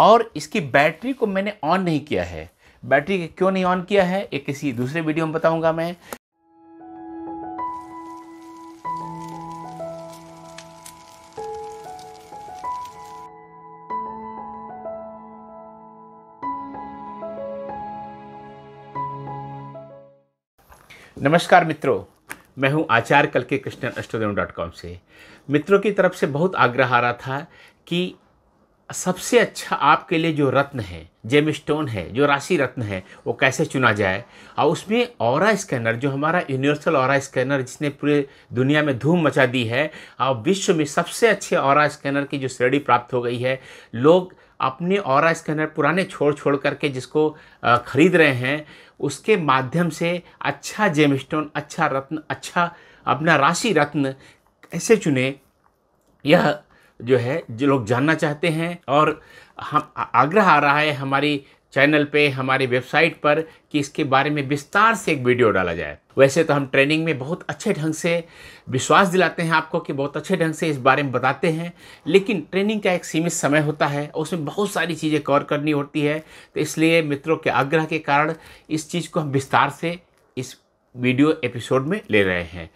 और इसकी बैटरी को मैंने ऑन नहीं किया है। बैटरी क्यों नहीं ऑन किया है, एक किसी दूसरे वीडियो में बताऊंगा मैं। नमस्कार मित्रों, मैं हूं आचार्य कल्कि कृष्णन अष्टोदेव.com से। मित्रों की तरफ से बहुत आग्रह आ रहा था कि सबसे अच्छा आपके लिए जो रत्न है, जेम स्टोन है, जो राशि रत्न है, वो कैसे चुना जाए। और उसमें ऑरा स्कैनर, जो हमारा यूनिवर्सल ऑरा स्कैनर जिसने पूरे दुनिया में धूम मचा दी है, और विश्व में सबसे अच्छे ऑरा स्कैनर की जो श्रेणी प्राप्त हो गई है। लोग अपने ऑरा स्कैनर पुराने छोड़ करके जिसको खरीद रहे हैं, उसके माध्यम से अच्छा जेमस्टोन, अच्छा रत्न, अच्छा अपना राशि रत्न कैसे चुने, यह जो है जो लोग जानना चाहते हैं। और हम आग्रह आ रहा है हमारी चैनल पे, हमारी वेबसाइट पर कि इसके बारे में विस्तार से एक वीडियो डाला जाए। वैसे तो हम ट्रेनिंग में बहुत अच्छे ढंग से विश्वास दिलाते हैं आपको कि बहुत अच्छे ढंग से इस बारे में बताते हैं, लेकिन ट्रेनिंग का एक सीमित समय होता है, उसमें बहुत सारी चीज़ें कवर करनी होती है। तो इसलिए मित्रों के आग्रह के कारण इस चीज़ को हम विस्तार से इस वीडियो एपिसोड में ले रहे हैं।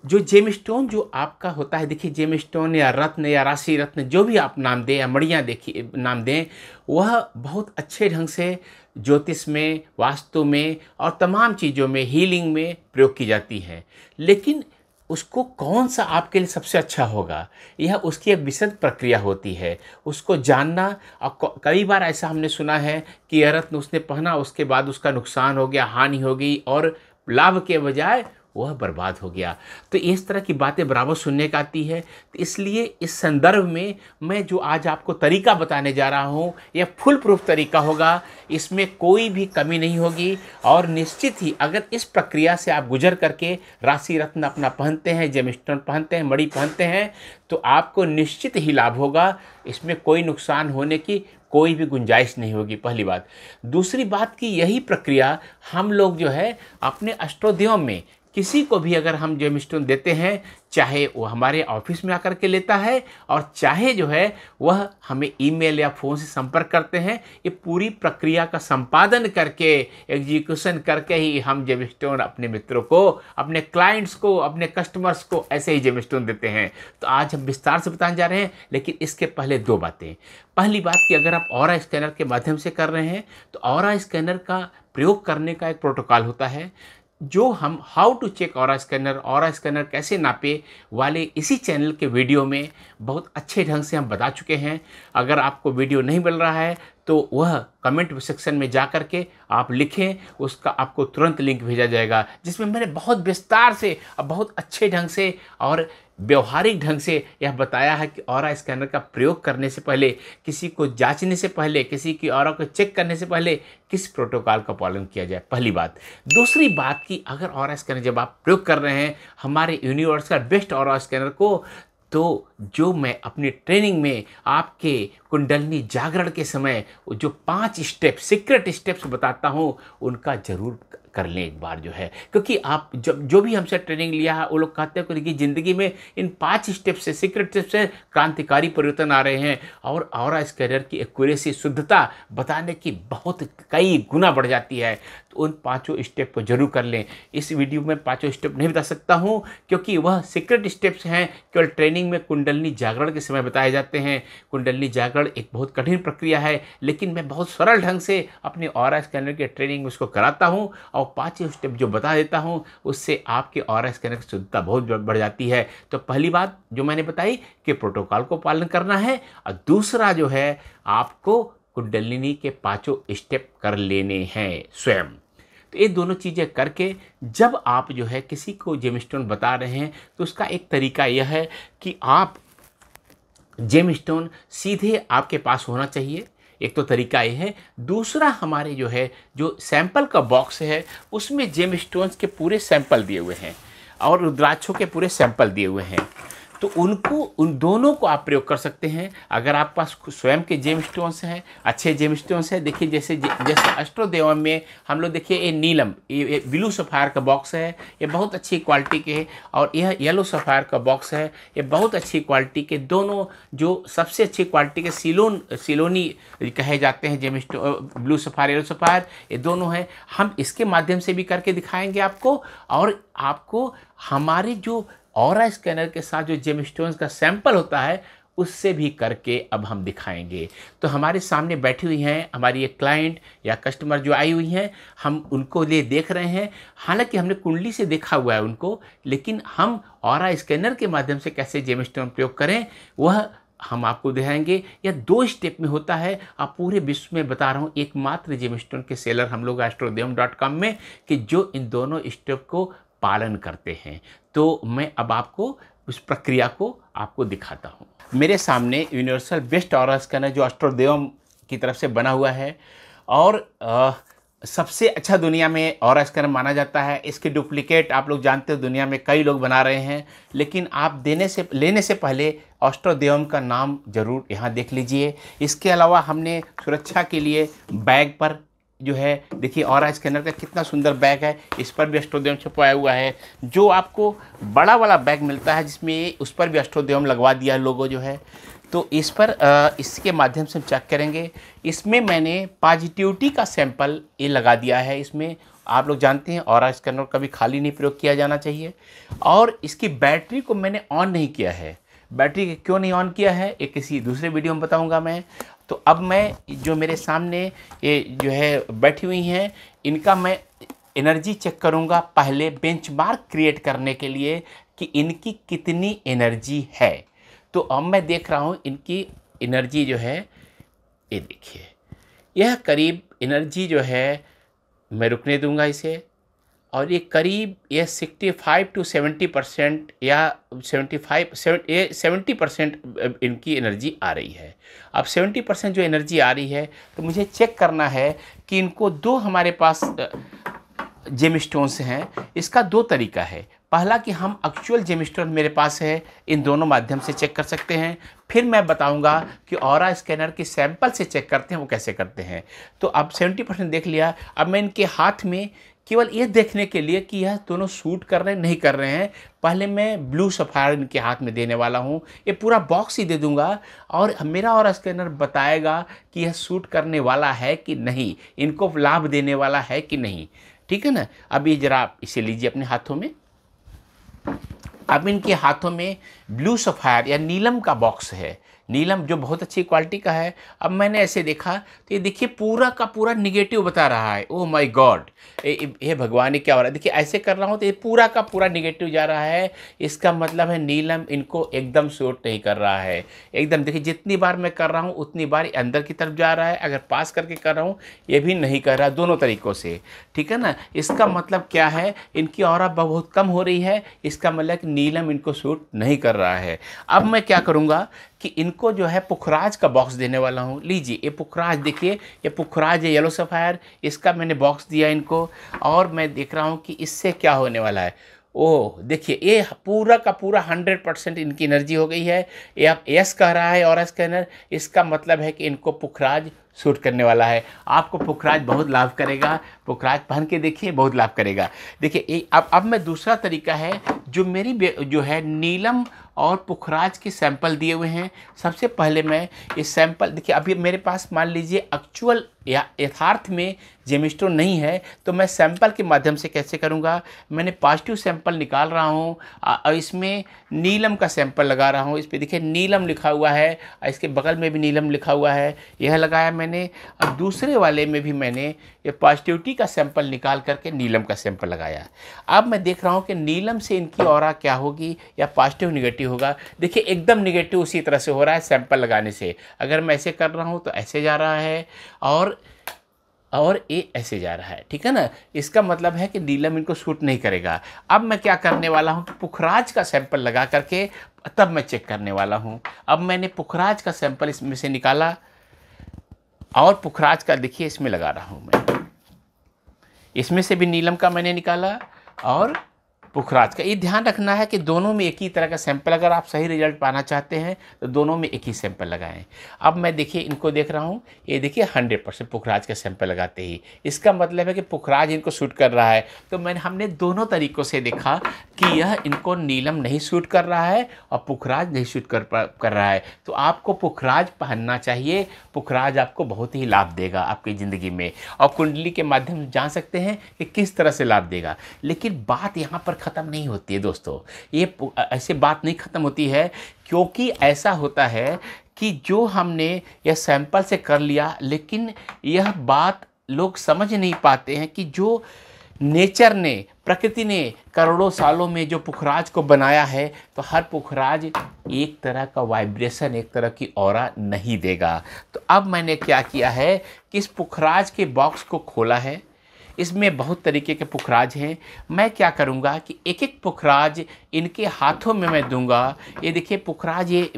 जो जेमस्टोन जो आपका होता है, देखिए जेमस्टोन या रत्न या राशि रत्न, जो भी आप नाम दें या मणियाँ देखिए नाम दें, वह बहुत अच्छे ढंग से ज्योतिष में, वास्तु में और तमाम चीज़ों में, हीलिंग में प्रयोग की जाती है। लेकिन उसको कौन सा आपके लिए सबसे अच्छा होगा, यह उसकी एक विशद प्रक्रिया होती है, उसको जानना। और कई बार ऐसा हमने सुना है कि यह रत्न उसने पहना, उसके बाद उसका नुकसान हो गया, हानि हो गई और लाभ के बजाय वह बर्बाद हो गया। तो इस तरह की बातें बराबर सुनने का आती है। तो इसलिए इस संदर्भ में मैं जो आज आपको तरीका बताने जा रहा हूँ, यह फुल प्रूफ तरीका होगा, इसमें कोई भी कमी नहीं होगी। और निश्चित ही अगर इस प्रक्रिया से आप गुजर करके राशि रत्न अपना पहनते हैं, जेमस्टोन पहनते हैं, मणि पहनते हैं, तो आपको निश्चित ही लाभ होगा। इसमें कोई नुकसान होने की कोई भी गुंजाइश नहीं होगी, पहली बात। दूसरी बात कि यही प्रक्रिया हम लोग जो है अपने अष्टोदेव में किसी को भी अगर हम जेमस्टोन देते हैं, चाहे वो हमारे ऑफिस में आकर के लेता है और चाहे जो है वह हमें ईमेल या फ़ोन से संपर्क करते हैं, ये पूरी प्रक्रिया का संपादन करके, एग्जीक्यूशन करके ही हम जेमस्टोन अपने मित्रों को, अपने क्लाइंट्स को, अपने कस्टमर्स को ऐसे ही जेमस्टोन देते हैं। तो आज हम विस्तार से बताने जा रहे हैं, लेकिन इसके पहले दो बातें। पहली बात कि अगर आप ऑरा स्कैनर के माध्यम से कर रहे हैं, तो ऑरा स्कैनर का प्रयोग करने का एक प्रोटोकॉल होता है, जो हम how to check aura scanner कैसे नापे वाले इसी चैनल के वीडियो में बहुत अच्छे ढंग से हम बता चुके हैं। अगर आपको वीडियो नहीं मिल रहा है तो वह कमेंट सेक्शन में जा कर के आप लिखें, उसका आपको तुरंत लिंक भेजा जाएगा, जिसमें मैंने बहुत विस्तार से और बहुत अच्छे ढंग से और व्यवहारिक ढंग से यह बताया है कि ऑरा स्कैनर का प्रयोग करने से पहले, किसी को जांचने से पहले, किसी की ऑरा को चेक करने से पहले किस प्रोटोकॉल का पालन किया जाए, पहली बात। दूसरी बात कि अगर ऑरा स्कैनर जब आप प्रयोग कर रहे हैं हमारे यूनिवर्स का बेस्ट ऑरा स्कैनर को, तो जो मैं अपनी ट्रेनिंग में आपके कुंडलिनी जागरण के समय जो 5 स्टेप, सीक्रेट स्टेप्स बताता हूँ, उनका जरूर कर लें एक बार जो है। क्योंकि आप जब जो भी हमसे ट्रेनिंग लिया है, वो लोग कहते हैं कि ज़िंदगी में इन 5 स्टेप से, सीक्रेट स्टेप से क्रांतिकारी परिवर्तन आ रहे हैं और ऑरा स्कैनर की एक्यूरेसी, शुद्धता बताने की बहुत कई गुना बढ़ जाती है। तो उन 5 स्टेप को जरूर कर लें। इस वीडियो में 5 स्टेप नहीं बता सकता हूँ, क्योंकि वह सीक्रेट स्टेप्स हैं, केवल ट्रेनिंग में कुंडलिनी जागरण के समय बताए जाते हैं। कुंडलिनी जागरण एक बहुत कठिन प्रक्रिया है, लेकिन मैं बहुत सरल ढंग से अपने ऑरा स्कैनर के ट्रेनिंग में उसको कराता हूँ और 5 स्टेप जो बता देता हूँ, उससे आपके ऑरा स्कैनर की शुद्धता बहुत बढ़ जाती है। तो पहली बात जो मैंने बताई कि प्रोटोकॉल को पालन करना है, और दूसरा जो है आपको कुंडलिनी के 5 स्टेप कर लेने हैं स्वयं। तो ये दोनों चीज़ें करके जब आप जो है किसी को जेमस्टोन बता रहे हैं, तो उसका एक तरीका यह है कि आप जेमस्टोन सीधे आपके पास होना चाहिए, एक तो तरीका ये है। दूसरा हमारे जो है जो सैंपल का बॉक्स है, उसमें जेमस्टोन्स के पूरे सैंपल दिए हुए हैं और रुद्राक्षों के पूरे सैंपल दिए हुए हैं। तो उनको, उन दोनों को आप प्रयोग कर सकते हैं। अगर आप पास स्वयं के जेम स्टोन्स हैं, अच्छे जेम स्टोन्स हैं, देखिए जैसे अष्टोदेवम में हम लोग देखिए ये नीलम, ये ब्लू सफ़ायर का बॉक्स है, ये बहुत अच्छी क्वालिटी के है, और यह येलो सफ़ायर का बॉक्स है, ये बहुत अच्छी क्वालिटी के, दोनों जो सबसे अच्छी क्वालिटी के सिलोनी कहे जाते हैं gem stone, blue sapphire, yellow sapphire, ये दोनों हैं। हम इसके माध्यम से भी करके दिखाएंगे आपको, और आपको हमारे जो ऑरा स्कैनर के साथ जो जेम स्टोन्स का सैंपल होता है उससे भी करके अब हम दिखाएंगे। तो हमारे सामने बैठी हुई हैं हमारी एक क्लाइंट या कस्टमर जो आई हुई हैं, हम उनको लिए देख रहे हैं। हालांकि हमने कुंडली से देखा हुआ है उनको, लेकिन हम ऑरा स्कैनर के माध्यम से कैसे जेम स्टोन प्रयोग करें वह हम आपको दिखाएंगे। यह 2 स्टेप में होता है। आप पूरे विश्व में बता रहा हूँ एकमात्र जेम स्टोन के सेलर हम लोग astrodeum.com में, कि जो इन दोनों स्टेप को पालन करते हैं। तो मैं अब आपको उस प्रक्रिया को आपको दिखाता हूँ। मेरे सामने यूनिवर्सल बेस्ट ऑरा स्कैनर जो astrodeum की तरफ से बना हुआ है, और सबसे अच्छा दुनिया में ऑरा स्कैनर माना जाता है। इसके डुप्लीकेट आप लोग जानते हो दुनिया में कई लोग बना रहे हैं, लेकिन आप लेने से पहले astrodeum का नाम ज़रूर यहाँ देख लीजिए। इसके अलावा हमने सुरक्षा के लिए बैग पर जो है देखिए ऑरा स्कैनर का कितना सुंदर बैग है, इस पर भी astrodeum छुपाया हुआ है। जो आपको बड़ा वाला बैग मिलता है जिसमें उस पर भी astrodeum लगवा दिया है लोगो जो है। तो इस पर इसके माध्यम से हम चेक करेंगे। इसमें मैंने पॉजिटिविटी का सैंपल ये लगा दिया है। इसमें आप लोग जानते हैं ऑरा स्कैनर कभी खाली नहीं प्रयोग किया जाना चाहिए। और इसकी बैटरी को मैंने ऑन नहीं किया है। बैटरी क्यों नहीं ऑन किया है ये किसी दूसरे वीडियो में बताऊंगा मैं। तो अब मैं जो मेरे सामने ये जो है बैठी हुई हैं, इनका मैं एनर्जी चेक करूंगा पहले बेंचमार्क क्रिएट करने के लिए कि इनकी कितनी एनर्जी है। तो अब मैं देख रहा हूँ इनकी एनर्जी जो है, ये देखिए यह करीब एनर्जी जो है, मैं रुकने दूंगा इसे, और ये करीब ये 65 to 70% या 70% इनकी एनर्जी आ रही है। अब 70% जो एनर्जी आ रही है, तो मुझे चेक करना है कि इनको 2 हमारे पास जेम स्टोन्स हैं। इसका 2 तरीका है। पहला कि हम एक्चुअल जेम स्टोन मेरे पास है, इन दोनों माध्यम से चेक कर सकते हैं। फिर मैं बताऊंगा कि ऑरा स्कैनर की सैंपल से चेक करते हैं वो कैसे करते हैं। तो अब 70% देख लिया। अब मैं इनके हाथ में केवल ये देखने के लिए कि यह दोनों शूट कर रहे हैं नहीं कर रहे हैं, पहले मैं ब्लू सफ़ायर इनके हाथ में देने वाला हूँ। ये पूरा बॉक्स ही दे दूंगा और मेरा ऑरा स्कैनर बताएगा कि यह शूट करने वाला है कि नहीं, इनको लाभ देने वाला है कि नहीं। ठीक है ना। अब ये जरा आप इसे लीजिए अपने हाथों में। अब इनके हाथों में ब्लू सफ़ायर या नीलम का बॉक्स है, नीलम जो बहुत अच्छी क्वालिटी का है। अब मैंने ऐसे देखा तो ये देखिए पूरा का पूरा निगेटिव बता रहा है। ओह माय गॉड, ये भगवान, ये क्या हो रहा है। देखिए ऐसे कर रहा हूँ तो ये पूरा का पूरा निगेटिव जा रहा है। इसका मतलब है नीलम इनको एकदम सूट नहीं कर रहा है। एकदम देखिए जितनी बार मैं कर रहा हूँ उतनी बार अंदर की तरफ जा रहा है। अगर पास करके कर रहा हूँ ये भी नहीं कर रहा, दोनों तरीक़ों से। ठीक है ना। इसका मतलब क्या है, इनकी ऑरा बहुत कम हो रही है। इसका मतलब कि नीलम इनको सूट नहीं कर रहा है। अब मैं क्या करूँगा कि इनको जो है पुखराज का बॉक्स देने वाला हूँ। लीजिए ये पुखराज, देखिए ये पुखराज है येलो सफ़ायर, इसका मैंने बॉक्स दिया इनको। और मैं देख रहा हूँ कि इससे क्या होने वाला है। ओह देखिए ये पूरा का पूरा 100% इनकी एनर्जी हो गई है। ये आप यस कह रहा है ऑरा स्कैनर, इसका मतलब है कि इनको पुखराज सूट करने वाला है। आपको पुखराज बहुत लाभ करेगा। पुखराज पहन के देखिए, बहुत लाभ करेगा। देखिए अब मैं दूसरा तरीका है जो मेरी जो है नीलम और पुखराज के सैंपल दिए हुए हैं। सबसे पहले मैं इस सैंपल, देखिए अभी मेरे पास मान लीजिए एक्चुअल या यथार्थ में जेम स्टोन नहीं है, तो मैं सैंपल के माध्यम से कैसे करूंगा। मैंने पॉजिटिव सैंपल निकाल रहा हूं और इसमें नीलम का सैंपल लगा रहा हूं। इस पर देखिए नीलम लिखा हुआ है, इसके बगल में भी नीलम लिखा हुआ है, यह लगाया मैंने। अब दूसरे वाले में भी मैंने ये पॉजिटिविटी का सैंपल निकाल करके नीलम का सैंपल लगाया। अब मैं देख रहा हूँ कि नीलम से इनकी ऑरा क्या होगी, या पॉजिटिव निगेटिव होगा। देखिए एकदम निगेटिव उसी तरह से हो रहा है सैंपल लगाने से। अगर मैं ऐसे कर रहा हूँ तो ऐसे जा रहा है, और ये ऐसे जा रहा है। ठीक है ना। इसका मतलब है कि नीलम इनको सूट नहीं करेगा। अब मैं क्या करने वाला हूँ कि पुखराज का सैंपल लगा करके तब मैं चेक करने वाला हूँ। अब मैंने पुखराज का सैंपल इसमें से निकाला और पुखराज का देखिए इसमें लगा रहा हूँ मैं। इसमें से भी नीलम का मैंने निकाला और पुखराज का। ये ध्यान रखना है कि दोनों में एक ही तरह का सैंपल, अगर आप सही रिजल्ट पाना चाहते हैं तो दोनों में एक ही सैंपल लगाएं। अब मैं देखिए इनको देख रहा हूँ, ये देखिए 100% पुखराज का सैंपल लगाते ही, इसका मतलब है कि पुखराज इनको सूट कर रहा है। तो हमने दोनों तरीक़ों से देखा कि यह इनको नीलम नहीं सूट कर रहा है और पुखराज नहीं सूट कर रहा है। तो आपको पुखराज पहनना चाहिए। पुखराज आपको बहुत ही लाभ देगा आपकी ज़िंदगी में, और कुंडली के माध्यम से जान सकते हैं कि किस तरह से लाभ देगा। लेकिन बात यहाँ पर ख़त्म नहीं होती है दोस्तों, ये ऐसे बात नहीं ख़त्म होती है, क्योंकि ऐसा होता है कि जो हमने यह सैंपल से कर लिया, लेकिन यह बात लोग समझ नहीं पाते हैं कि जो नेचर ने, प्रकृति ने करोड़ों सालों में जो पुखराज को बनाया है, तो हर पुखराज एक तरह का वाइब्रेशन, एक तरह की ऑरा नहीं देगा। तो अब मैंने क्या किया है कि इस पुखराज के बॉक्स को खोला है। इसमें बहुत तरीके के पुखराज हैं। मैं क्या करूँगा कि एक एक पुखराज इनके हाथों में मैं दूंगा। ये देखिए पुखराज, ये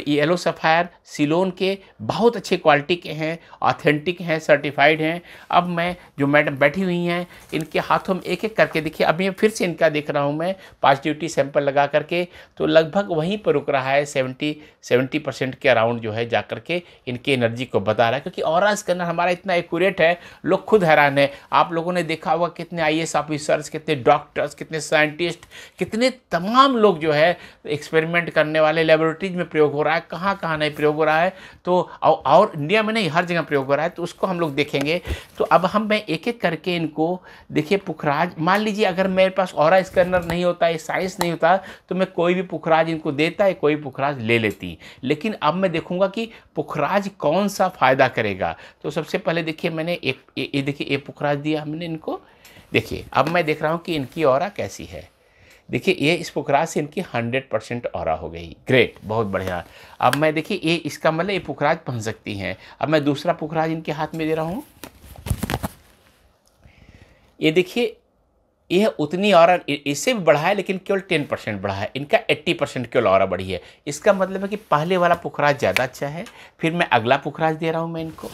येलो सफ़ायर सिलोन के बहुत अच्छे क्वालिटी के हैं, ऑथेंटिक हैं, सर्टिफाइड हैं। अब मैं जो मैडम बैठी हुई हैं इनके हाथों में एक एक करके देखिए, अब ये फिर से इनका देख रहा हूँ मैं पॉजिटिविटी सैंपल लगा करके, तो लगभग वहीं पर रुक रहा है 70% के अराउंड जो है जा करके इनकी एनर्जी को बता रहा है। क्योंकि ऑरा स्कैनर हमारा इतना एक्यूरेट है, लोग खुद हैरान है। आप लोगों ने देखा होगा कितने IAS ऑफिसर्स, कितने डॉक्टर्स, कितने साइंटिस्ट, कितने तमाम लोग जो है एक्सपेरिमेंट करने वाले, लेबोरेटरीज में प्रयोग हो रहा है, कहाँ कहाँ नहीं प्रयोग हो रहा है। तो और इंडिया में नहीं, हर जगह प्रयोग हो रहा है। तो उसको हम लोग देखेंगे। तो अब मैं एक एक करके इनको देखिए पुखराज, मान लीजिए अगर मेरे पास ऑरा स्कैनर नहीं होता, ये साइंस नहीं होता, तो मैं कोई भी पुखराज इनको देता है, कोई पुखराज ले लेती। लेकिन अब मैं देखूंगा कि पुखराज कौन सा फ़ायदा करेगा। तो सबसे पहले देखिए मैंने ये देखिए ये पुखराज दिया हमने इनको। देखिए अब मैं देख रहा हूँ कि इनकी ऑरा कैसी है। देखिए ये इस पुखराज से इनकी 100% ऑरा हो गई। ग्रेट, बहुत बढ़िया। अब मैं देखिए ये इसका मतलब ये पुखराज पहन सकती हैं। अब मैं दूसरा पुखराज इनके हाथ में दे रहा हूँ। ये देखिए यह उतनी ऑरा इससे भी बढ़ा है, लेकिन केवल 10% बढ़ा है। इनका 80% केवल ऑरा बढ़ी है। इसका मतलब है कि पहले वाला पुखराज ज़्यादा अच्छा है। फिर मैं अगला पुखराज दे रहा हूँ मैं इनको।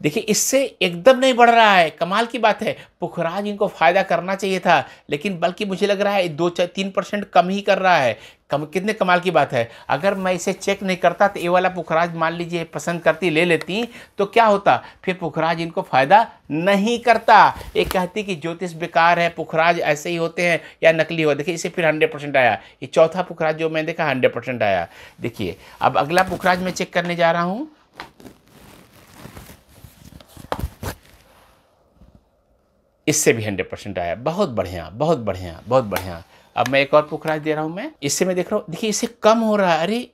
देखिए इससे एकदम नहीं बढ़ रहा है, कमाल की बात है। पुखराज इनको फ़ायदा करना चाहिए था, लेकिन बल्कि मुझे लग रहा है 2-3% कम ही कर रहा है। कितने कमाल की बात है। अगर मैं इसे चेक नहीं करता तो ये वाला पुखराज मान लीजिए पसंद करती, ले लेती, तो क्या होता, फिर पुखराज इनको फ़ायदा नहीं करता। ये कहती कि ज्योतिष बेकार है, पुखराज ऐसे ही होते हैं या नकली हो। देखिए इसे फिर 100% आया। ये चौथा पुखराज जो मैंने देखा 100% आया। देखिए अब अगला पुखराज मैं चेक करने जा रहा हूँ। इससे भी 100% आया। बहुत बढ़िया, बहुत बढ़िया, बहुत बढ़िया। अब मैं एक और पुखराज दे रहा हूँ मैं। इससे मैं देख रहा हूँ, देखिए इससे कम हो रहा है। अरे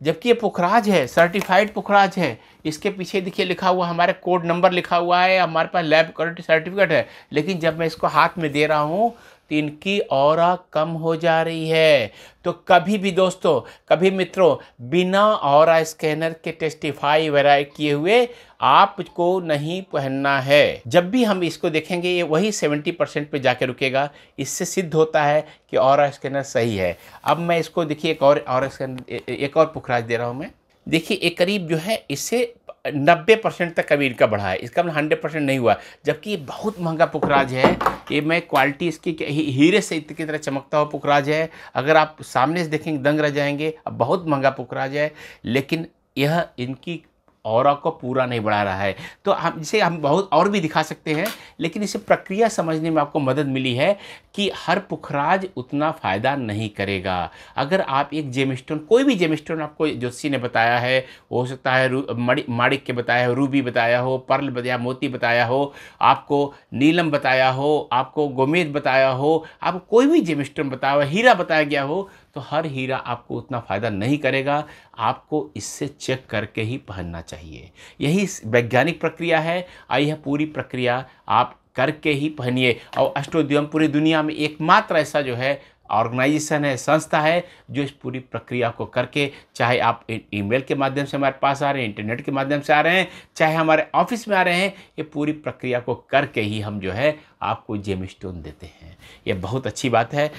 जबकि ये पुखराज है, सर्टिफाइड पुखराज है। इसके पीछे देखिए लिखा हुआ, हमारे कोड नंबर लिखा हुआ है, हमारे पास लैब क्वालिटी सर्टिफिकेट है। लेकिन जब मैं इसको हाथ में दे रहा हूँ तो इनकी ऑरा कम हो जा रही है। तो कभी भी दोस्तों, कभी मित्रों, बिना ऑरा स्कैनर के टेस्टिफाई वगैरह किए हुए आपको नहीं पहनना है। जब भी हम इसको देखेंगे ये वही 70% पे जाके रुकेगा। इससे सिद्ध होता है कि ऑरा स्कैनर सही है। अब मैं इसको देखिए एक और स्कैनर, एक और पुखराज दे रहा हूँ मैं। देखिए एक करीब जो है इससे 90% तक कभी इनका बढ़ा है। इसका मतलब 100% नहीं हुआ। जबकि ये बहुत महंगा पुखराज है। ये मैं क्वालिटी इसकी हीरे से की तरह चमकता हुआ पुखराज है। अगर आप सामने से देखेंगे दंग रह जाएंगे। अब बहुत महंगा पुखराज है, लेकिन यह इनकी ऑरा को पूरा नहीं बढ़ा रहा है। तो हम बहुत और भी दिखा सकते हैं, लेकिन इसे प्रक्रिया समझने में आपको मदद मिली है कि हर पुखराज उतना फ़ायदा नहीं करेगा। अगर आप एक जेमस्टोन, कोई भी जेमस्टोन आपको ज्योतिषी ने बताया है, हो सकता है माणिक के बताया हो, रूबी बताया हो, पर्ल बताया, मोती बताया हो, आपको नीलम बताया हो, आपको गोमेद बताया हो, आपको कोई भी जेमस्टोन बताया हो, हीरा बताया गया हो, तो हर हीरा आपको उतना फ़ायदा नहीं करेगा। आपको इससे चेक करके ही पहनना चाहिए। यही वैज्ञानिक प्रक्रिया है। और यह पूरी प्रक्रिया आप करके ही पहनिए। और अष्टोद्यम पूरी दुनिया में एकमात्र ऐसा जो है ऑर्गेनाइजेशन है, संस्था है, जो इस पूरी प्रक्रिया को करके, चाहे आप ईमेल के माध्यम से हमारे पास आ रहे हैं, इंटरनेट के माध्यम से आ रहे हैं, चाहे हमारे ऑफिस में आ रहे हैं, ये पूरी प्रक्रिया को करके ही हम जो है आपको जेम स्टोन देते हैं। ये बहुत अच्छी बात है।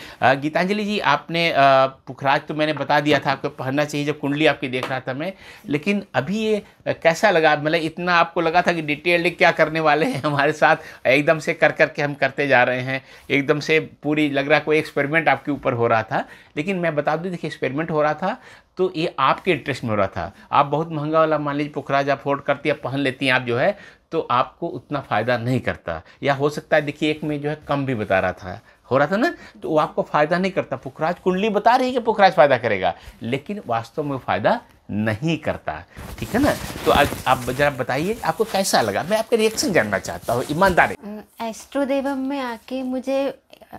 गीतांजलि जी, आपने पुखराज तो मैंने बता दिया था आपको पहनना चाहिए जब कुंडली आपकी देख रहा था मैं, लेकिन अभी ये कैसा लगा? मतलब इतना आपको लगा था कि डिटेल्ड क्या करने वाले हैं हमारे साथ, एकदम से कर करके हम करते जा रहे हैं, एकदम से पूरी लग रहा कोई एक्सपेरिमेंट आपके ऊपर हो रहा था। लेकिन मैं बता दूं, देखिए एक्सपेरिमेंट हो रहा था तो ये आपके इंटरेस्ट में हो रहा था। आप बहुत महंगा वाला मान लीजिए पुखराज आप अफोर्ड करती हैं, पहन लेती हैं आप जो है, तो आपको उतना फ़ायदा नहीं करता, या हो सकता है देखिए एक में जो है कम भी बता रहा था, हो रहा था ना, तो वो आपको फ़ायदा नहीं करता। पुखराज कुंडली बता रही है कि पुखराज फ़ायदा करेगा, लेकिन वास्तव में फ़ायदा नहीं करता। ठीक है ना? तो आज आप जरा बताइए आपको कैसा लगा, मैं आपका रिएक्शन जानना चाहता हूँ, ईमानदारी। एस्ट्रो देवम में आके मुझे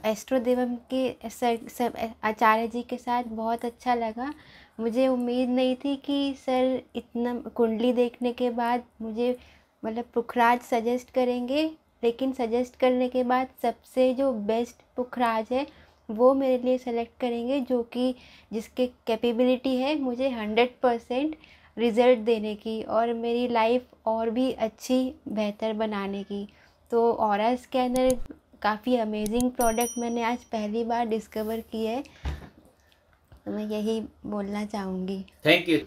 एस्ट्रो देवम के सर आचार्य जी के साथ बहुत अच्छा लगा। मुझे उम्मीद नहीं थी कि सर इतना कुंडली देखने के बाद मुझे मतलब पुखराज सजेस्ट करेंगे, लेकिन सजेस्ट करने के बाद सबसे जो बेस्ट पुखराज है वो मेरे लिए सेलेक्ट करेंगे, जो कि जिसके कैपेबिलिटी है मुझे 100% रिज़ल्ट देने की और मेरी लाइफ और भी अच्छी बेहतर बनाने की। तो ऑरा स्कैनर काफ़ी अमेजिंग प्रोडक्ट मैंने आज पहली बार डिस्कवर की है, तो मैं यही बोलना चाहूँगी। Thank you.